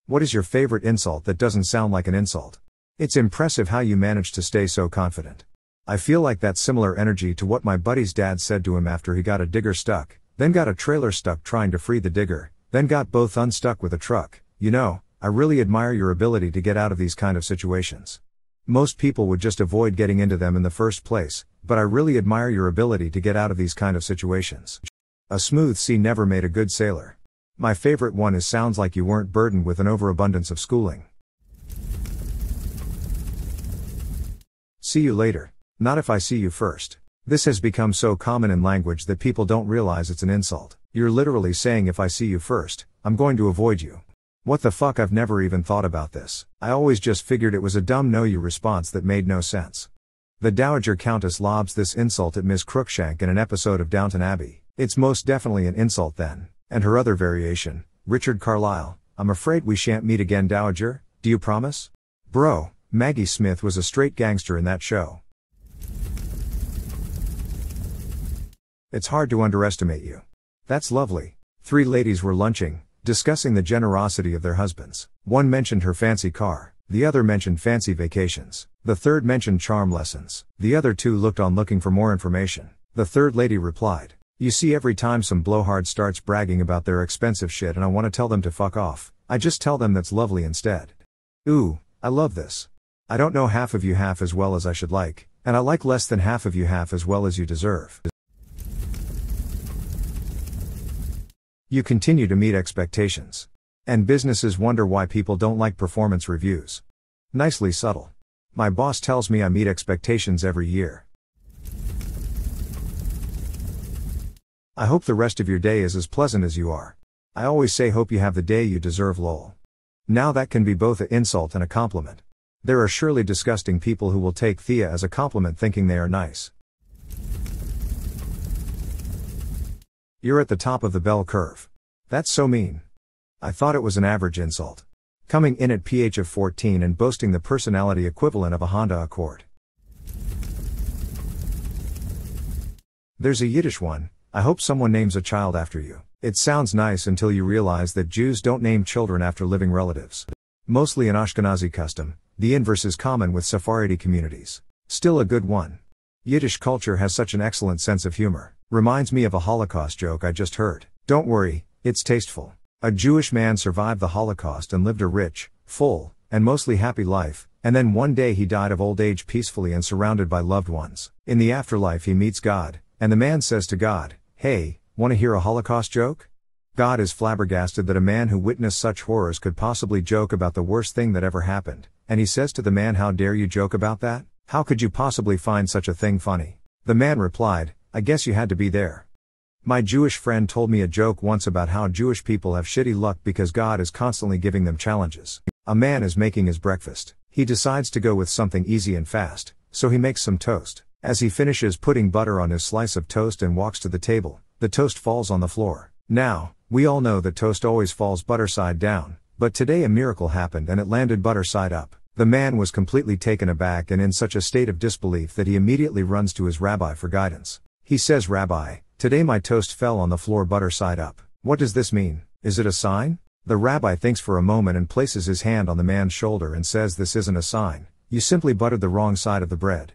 What is your favorite insult that doesn't sound like an insult? It's impressive how you manage to stay so confident. I feel like that's similar energy to what my buddy's dad said to him after he got a digger stuck, then got a trailer stuck trying to free the digger, then got both unstuck with a truck. You know, I really admire your ability to get out of these kind of situations. Most people would just avoid getting into them in the first place, but I really admire your ability to get out of these kind of situations. A smooth sea never made a good sailor. My favorite one is sounds like you weren't burdened with an overabundance of schooling. See you later. Not if I see you first. This has become so common in language that people don't realize it's an insult. You're literally saying if I see you first, I'm going to avoid you. What the fuck, I've never even thought about this. I always just figured it was a dumb no you response that made no sense. The Dowager Countess lobs this insult at Miss Crookshank in an episode of Downton Abbey. It's most definitely an insult then. And her other variation, Richard Carlisle, I'm afraid we shan't meet again, Dowager, do you promise? Bro, Maggie Smith was a straight gangster in that show. It's hard to underestimate you. That's lovely. 3 ladies were lunching, discussing the generosity of their husbands. One mentioned her fancy car, the other mentioned fancy vacations, the third mentioned charm lessons. The other 2 looked on looking for more information. The third lady replied, you see, every time some blowhard starts bragging about their expensive shit and I want to tell them to fuck off, I just tell them that's lovely instead. Ooh, I love this. I don't know half of you half as well as I should like, and I like less than half of you half as well as you deserve. You continue to meet expectations. And businesses wonder why people don't like performance reviews. Nicely subtle. My boss tells me I meet expectations every year. I hope the rest of your day is as pleasant as you are. I always say hope you have the day you deserve, lol. Now that can be both an insult and a compliment. There are surely disgusting people who will take Thea as a compliment thinking they are nice. You're at the top of the bell curve. That's so mean. I thought it was an average insult. Coming in at pH of 14 and boasting the personality equivalent of a Honda Accord. There's a Yiddish one. I hope someone names a child after you. It sounds nice until you realize that Jews don't name children after living relatives. Mostly an Ashkenazi custom, the inverse is common with Sephardi communities. Still a good one. Yiddish culture has such an excellent sense of humor. Reminds me of a Holocaust joke I just heard. Don't worry, it's tasteful. A Jewish man survived the Holocaust and lived a rich, full, and mostly happy life, and then one day he died of old age peacefully and surrounded by loved ones. In the afterlife he meets God, and the man says to God, hey, wanna hear a Holocaust joke? God is flabbergasted that a man who witnessed such horrors could possibly joke about the worst thing that ever happened, and he says to the man, how dare you joke about that? How could you possibly find such a thing funny? The man replied, I guess you had to be there. My Jewish friend told me a joke once about how Jewish people have shitty luck because God is constantly giving them challenges. A man is making his breakfast. He decides to go with something easy and fast, so he makes some toast. As he finishes putting butter on his slice of toast and walks to the table, the toast falls on the floor. Now, we all know that toast always falls butter side down, but today a miracle happened and it landed butter side up. The man was completely taken aback and in such a state of disbelief that he immediately runs to his rabbi for guidance. He says, Rabbi, today my toast fell on the floor butter side up. What does this mean? Is it a sign? The rabbi thinks for a moment and places his hand on the man's shoulder and says, this isn't a sign. You simply buttered the wrong side of the bread.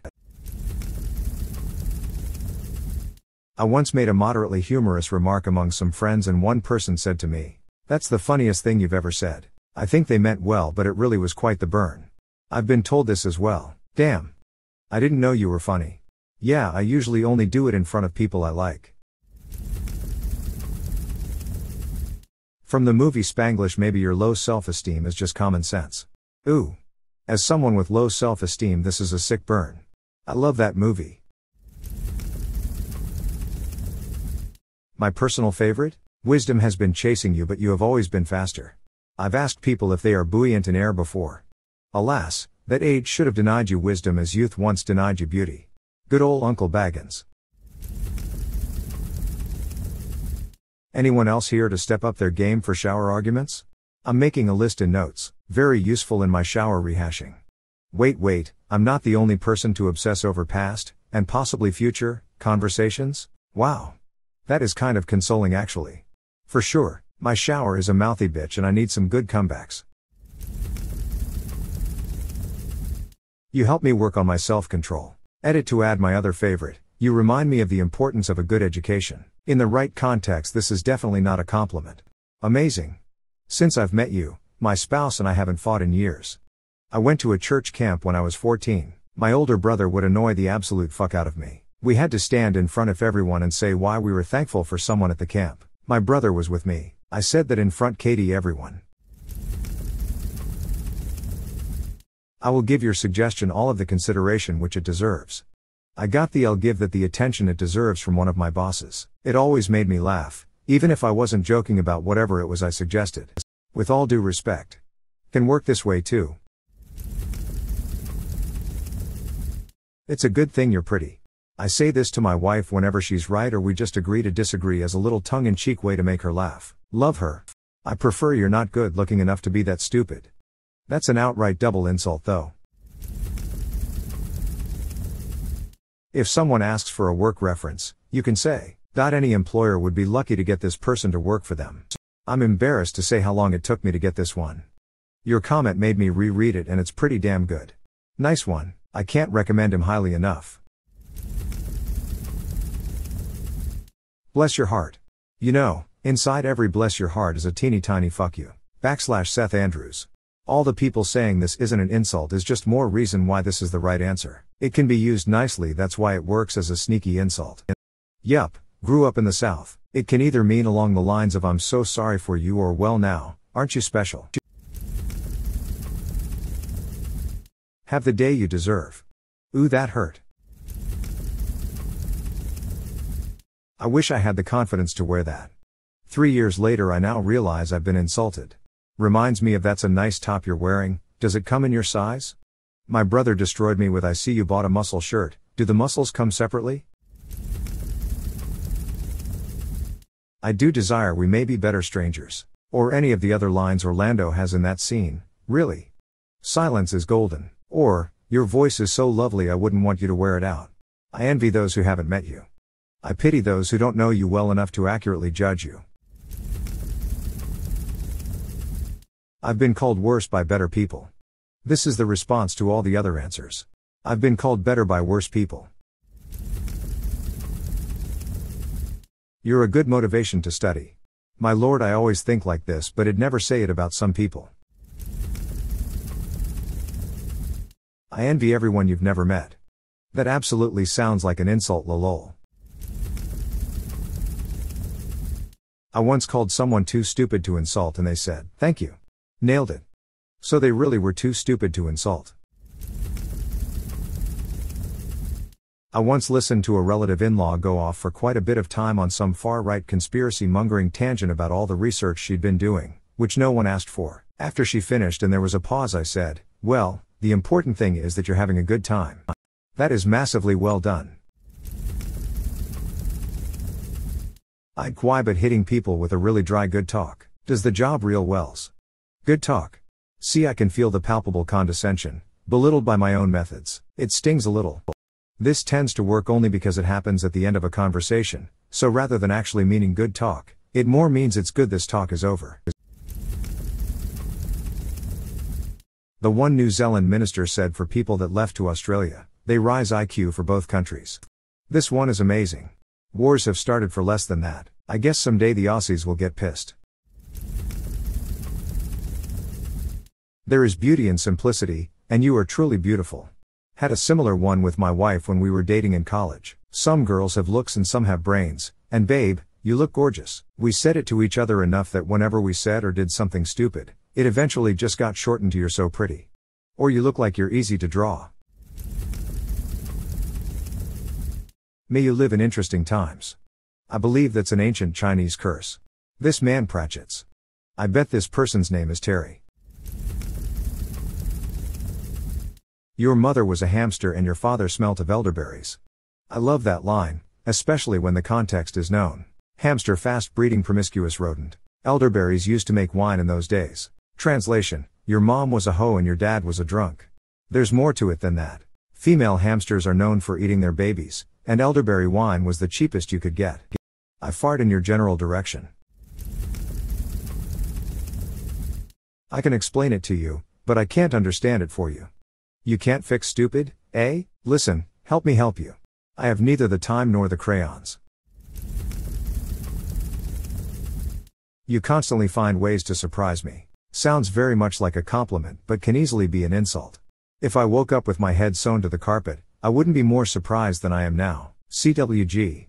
I once made a moderately humorous remark among some friends and one person said to me, that's the funniest thing you've ever said. I think they meant well, but it really was quite the burn. I've been told this as well. Damn. I didn't know you were funny. Yeah, I usually only do it in front of people I like. From the movie Spanglish, maybe your low self-esteem is just common sense. Ooh. As someone with low self-esteem, this is a sick burn. I love that movie. My personal favorite? Wisdom has been chasing you, but you have always been faster. I've asked people if they are buoyant in air before. Alas, that age should have denied you wisdom as youth once denied you beauty. Good old Uncle Baggins. Anyone else here to step up their game for shower arguments? I'm making a list in notes, very useful in my shower rehashing. Wait, I'm not the only person to obsess over past, and possibly future, conversations? Wow. That is kind of consoling actually. For sure, my shower is a mouthy bitch and I need some good comebacks. You help me work on my self-control. Edit to add my other favorite. You remind me of the importance of a good education. In the right context, this is definitely not a compliment. Amazing. Since I've met you, my spouse and I haven't fought in years. I went to a church camp when I was 14. My older brother would annoy the absolute fuck out of me. We had to stand in front of everyone and say why we were thankful for someone at the camp. My brother was with me. I said that in front Katie everyone. I will give your suggestion all of the consideration which it deserves. I got the I'll give that the attention it deserves from one of my bosses. It always made me laugh, even if I wasn't joking about whatever it was I suggested. With all due respect. Can work this way too. It's a good thing you're pretty. I say this to my wife whenever she's right or we just agree to disagree as a little tongue-in-cheek way to make her laugh. Love her. I prefer you're not good looking enough to be that stupid. That's an outright double insult though. If someone asks for a work reference, you can say, any employer would be lucky to get this person to work for them. I'm embarrassed to say how long it took me to get this one. Your comment made me reread it and it's pretty damn good. Nice one. I can't recommend him highly enough. Bless your heart. You know, inside every bless your heart is a teeny tiny fuck you. /Seth Andrews. All the people saying this isn't an insult is just more reason why this is the right answer. It can be used nicely, that's why it works as a sneaky insult. Yup, grew up in the South. It can either mean along the lines of I'm so sorry for you or well now, aren't you special? Have the day you deserve. Ooh, that hurt. I wish I had the confidence to wear that. 3 years later I now realize I've been insulted. Reminds me of that's a nice top you're wearing, does it come in your size? My brother destroyed me with I see you bought a muscle shirt, do the muscles come separately? I do desire we may be better strangers. Or any of the other lines Orlando has in that scene, really. Silence is golden. Or, your voice is so lovely I wouldn't want you to wear it out. I envy those who haven't met you. I pity those who don't know you well enough to accurately judge you. I've been called worse by better people. This is the response to all the other answers. I've been called better by worse people. You're a good motivation to study. My lord, I always think like this, but I'd never say it about some people. I envy everyone you've never met. That absolutely sounds like an insult, lol. I once called someone too stupid to insult and they said, thank you. Nailed it. So they really were too stupid to insult. I once listened to a relative in-law go off for quite a bit of time on some far-right conspiracy-mongering tangent about all the research she'd been doing, which no one asked for. After she finished and there was a pause, I said, well, the important thing is that you're having a good time. That is massively well done. I'd quite but hitting people with a really dry good talk. Does the job real wells? Good talk. See, I can feel the palpable condescension, belittled by my own methods. It stings a little. This tends to work only because it happens at the end of a conversation, so rather than actually meaning good talk, it more means it's good this talk is over. The one New Zealand minister said for people that left to Australia, they rise IQ for both countries. This one is amazing. Wars have started for less than that. I guess someday the Aussies will get pissed. There is beauty in simplicity, and you are truly beautiful. Had a similar one with my wife when we were dating in college. Some girls have looks and some have brains, and babe, you look gorgeous. We said it to each other enough that whenever we said or did something stupid, it eventually just got shortened to you're so pretty. Or you look like you're easy to draw. May you live in interesting times. I believe that's an ancient Chinese curse. This man Pratchett's. I bet this person's name is Terry. Your mother was a hamster and your father smelt of elderberries. I love that line, especially when the context is known. Hamster, fast-breeding promiscuous rodent. Elderberries used to make wine in those days. Translation, your mom was a hoe and your dad was a drunk. There's more to it than that. Female hamsters are known for eating their babies, and elderberry wine was the cheapest you could get. I fart in your general direction. I can explain it to you, but I can't understand it for you. You can't fix stupid, eh? Listen, help me help you. I have neither the time nor the crayons. You constantly find ways to surprise me. Sounds very much like a compliment, but can easily be an insult. If I woke up with my head sewn to the carpet, I wouldn't be more surprised than I am now. CWG.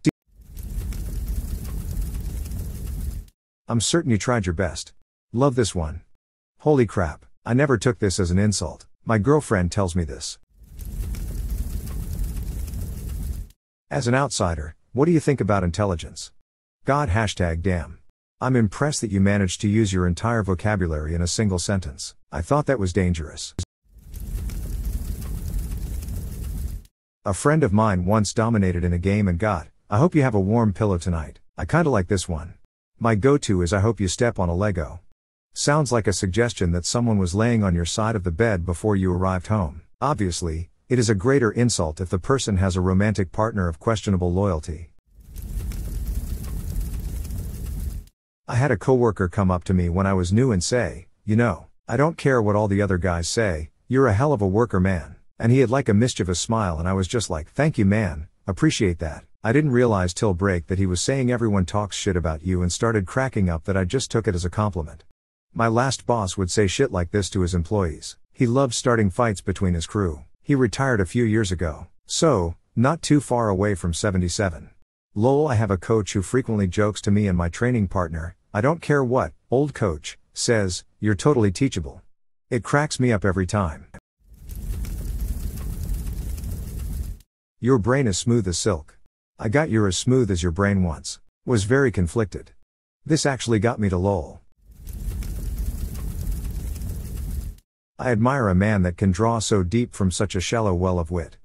I'm certain you tried your best. Love this one. Holy crap, I never took this as an insult. My girlfriend tells me this. As an outsider, what do you think about intelligence? God #damn. I'm impressed that you managed to use your entire vocabulary in a single sentence. I thought that was dangerous. A friend of mine once dominated in a game and got, I hope you have a warm pillow tonight. I kinda like this one. My go-to is I hope you step on a Lego. Sounds like a suggestion that someone was laying on your side of the bed before you arrived home. Obviously, it is a greater insult if the person has a romantic partner of questionable loyalty. I had a coworker come up to me when I was new and say, you know, I don't care what all the other guys say, you're a hell of a worker, man. And he had like a mischievous smile and I was just like, thank you, man, appreciate that. I didn't realize till break that he was saying everyone talks shit about you and started cracking up that I just took it as a compliment. My last boss would say shit like this to his employees. He loved starting fights between his crew. He retired a few years ago. So, not too far away from 77. Lol, I have a coach who frequently jokes to me and my training partner, I don't care what, old coach, says, you're totally teachable. It cracks me up every time. Your brain is smooth as silk. I got you're as smooth as your brain once. Was very conflicted. This actually got me to lol. I admire a man that can draw so deep from such a shallow well of wit.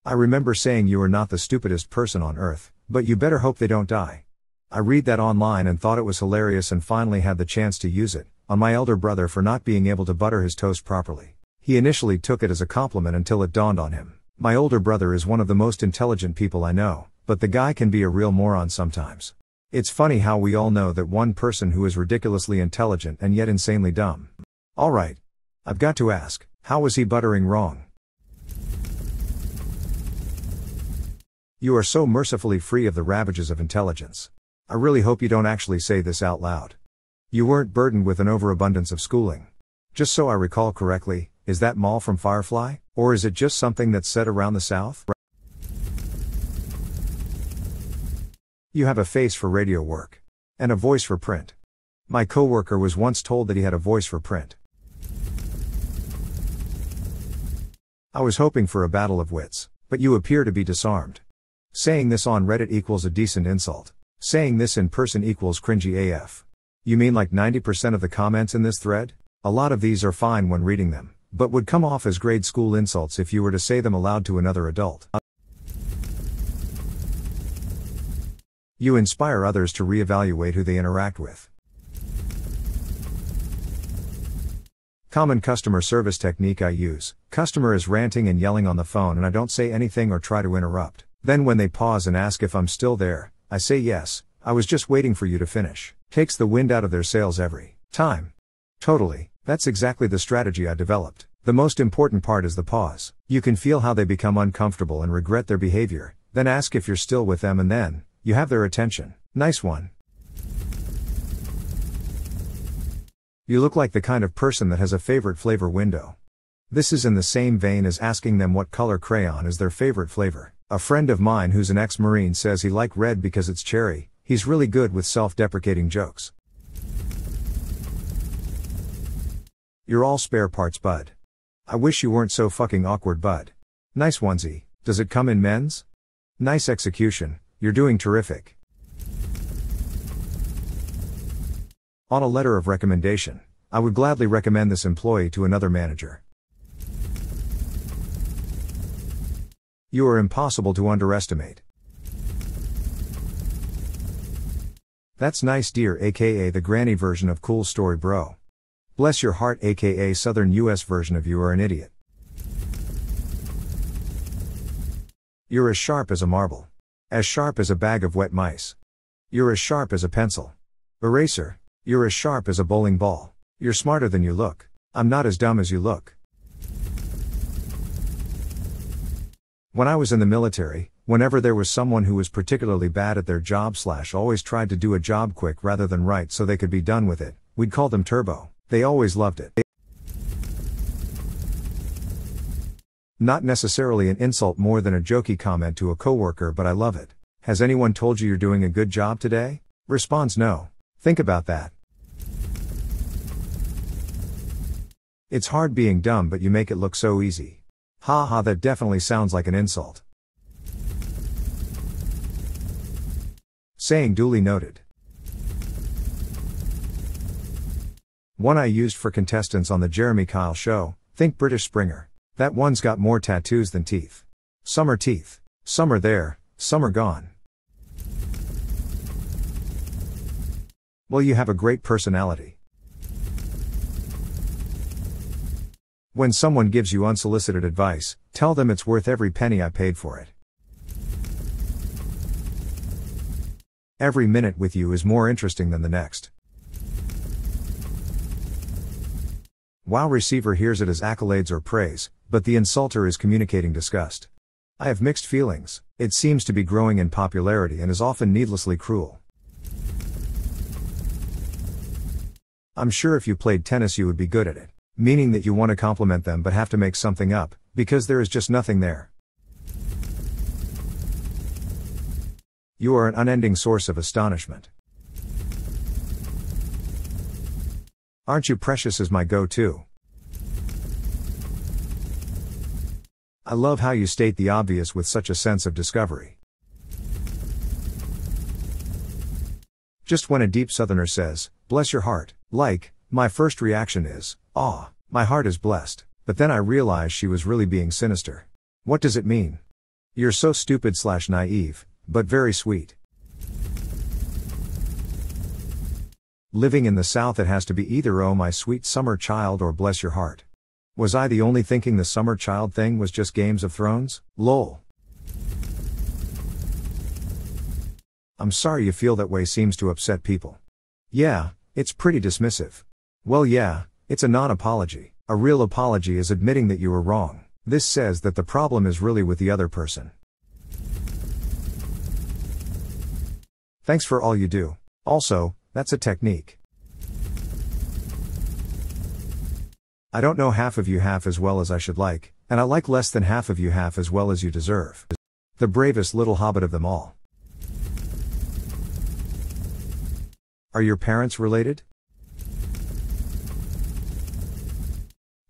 I remember saying you are not the stupidest person on earth, but you better hope they don't die. I read that online and thought it was hilarious and finally had the chance to use it, on my elder brother for not being able to butter his toast properly. He initially took it as a compliment until it dawned on him. My older brother is one of the most intelligent people I know, but the guy can be a real moron sometimes. It's funny how we all know that one person who is ridiculously intelligent and yet insanely dumb. Alright. I've got to ask, how was he buttering wrong? You are so mercifully free of the ravages of intelligence. I really hope you don't actually say this out loud. You weren't burdened with an overabundance of schooling. Just so I recall correctly, is that Maul from Firefly? Or is it just something that's said around the South? You have a face for radio work. And a voice for print. My coworker was once told that he had a voice for print. I was hoping for a battle of wits, but you appear to be disarmed. Saying this on Reddit equals a decent insult. Saying this in person equals cringy AF. You mean like 90% of the comments in this thread? A lot of these are fine when reading them, but would come off as grade school insults if you were to say them aloud to another adult. You inspire others to reevaluate who they interact with. Common customer service technique I use. Customer is ranting and yelling on the phone and I don't say anything or try to interrupt. Then when they pause and ask if I'm still there, I say yes, I was just waiting for you to finish. Takes the wind out of their sails every time. Totally, that's exactly the strategy I developed. The most important part is the pause. You can feel how they become uncomfortable and regret their behavior, then ask if you're still with them and then, you have their attention. Nice one. You look like the kind of person that has a favorite flavor window. This is in the same vein as asking them what color crayon is their favorite flavor. A friend of mine who's an ex-Marine says he liked red because it's cherry. He's really good with self-deprecating jokes. You're all spare parts, bud. I wish you weren't so fucking awkward, bud. Nice onesie. Does it come in men's? Nice execution. You're doing terrific. On a letter of recommendation, I would gladly recommend this employee to another manager. You are impossible to underestimate. That's nice, dear, aka the granny version of cool story, bro. Bless your heart, aka southern US version of you are an idiot. You're as sharp as a marble. As sharp as a bag of wet mice. You're as sharp as a pencil. Eraser. You're as sharp as a bowling ball. You're smarter than you look. I'm not as dumb as you look. When I was in the military, whenever there was someone who was particularly bad at their job / always tried to do a job quick rather than right so they could be done with it, we'd call them turbo. They always loved it. Not necessarily an insult more than a jokey comment to a coworker, but I love it. Has anyone told you you're doing a good job today? Response: no. Think about that. It's hard being dumb, but you make it look so easy. Haha, that definitely sounds like an insult. Saying duly noted. One I used for contestants on the Jeremy Kyle show. Think British Springer. That one's got more tattoos than teeth. Some are teeth. Some are there, some are gone. Well, you have a great personality. When someone gives you unsolicited advice, tell them it's worth every penny I paid for it. Every minute with you is more interesting than the next. Wow, receiver hears it as accolades or praise, but the insulter is communicating disgust. I have mixed feelings. It seems to be growing in popularity and is often needlessly cruel. I'm sure if you played tennis you would be good at it. Meaning that you want to compliment them but have to make something up, because there is just nothing there. You are an unending source of astonishment. Aren't you precious is my go-to. I love how you state the obvious with such a sense of discovery. Just when a deep southerner says, bless your heart, like, my first reaction is, aw, my heart is blessed, but then I realize she was really being sinister. What does it mean? You're so stupid / naive, but very sweet. Living in the South, it has to be either oh my sweet summer child or bless your heart. Was I the only thinking the summer child thing was just Games of Thrones? Lol. I'm sorry you feel that way seems to upset people. Yeah, it's pretty dismissive. Well yeah, it's a non-apology. A real apology is admitting that you were wrong. This says that the problem is really with the other person. Thanks for all you do. Also, that's a technique. I don't know half of you half as well as I should like, and I like less than half of you half as well as you deserve. The bravest little hobbit of them all. Are your parents related?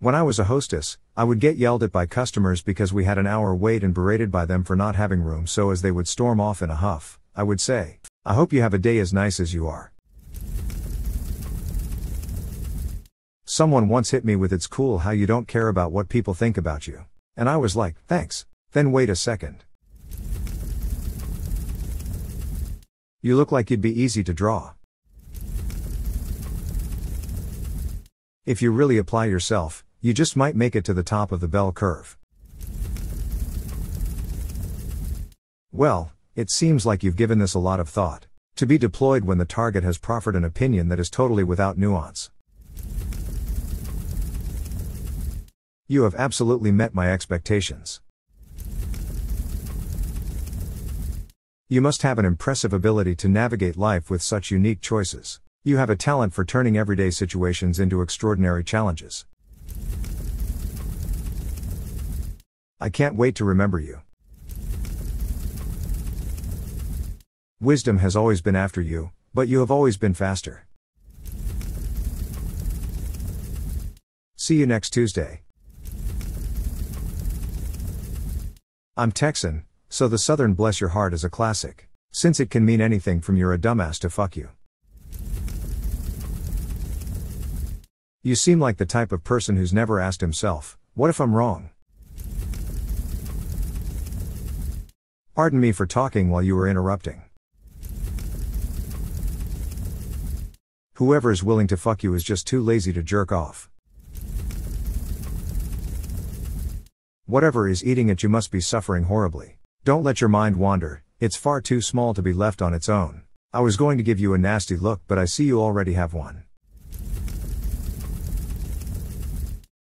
When I was a hostess, I would get yelled at by customers because we had an hour wait and berated by them for not having room, so as they would storm off in a huff, I would say, I hope you have a day as nice as you are. Someone once hit me with it's cool how you don't care about what people think about you. And I was like, thanks. Then wait a second. You look like you'd be easy to draw. If you really apply yourself, you just might make it to the top of the bell curve. Well, it seems like you've given this a lot of thought. To be deployed when the target has proffered an opinion that is totally without nuance. You have absolutely met my expectations. You must have an impressive ability to navigate life with such unique choices. You have a talent for turning everyday situations into extraordinary challenges. I can't wait to remember you. Wisdom has always been after you, but you have always been faster. See you next Tuesday. I'm Texan, so the Southern bless your heart is a classic, since it can mean anything from you're a dumbass to fuck you. You seem like the type of person who's never asked himself, what if I'm wrong? Pardon me for talking while you were interrupting. Whoever is willing to fuck you is just too lazy to jerk off. Whatever is eating it, you must be suffering horribly. Don't let your mind wander, it's far too small to be left on its own. I was going to give you a nasty look, but I see you already have one.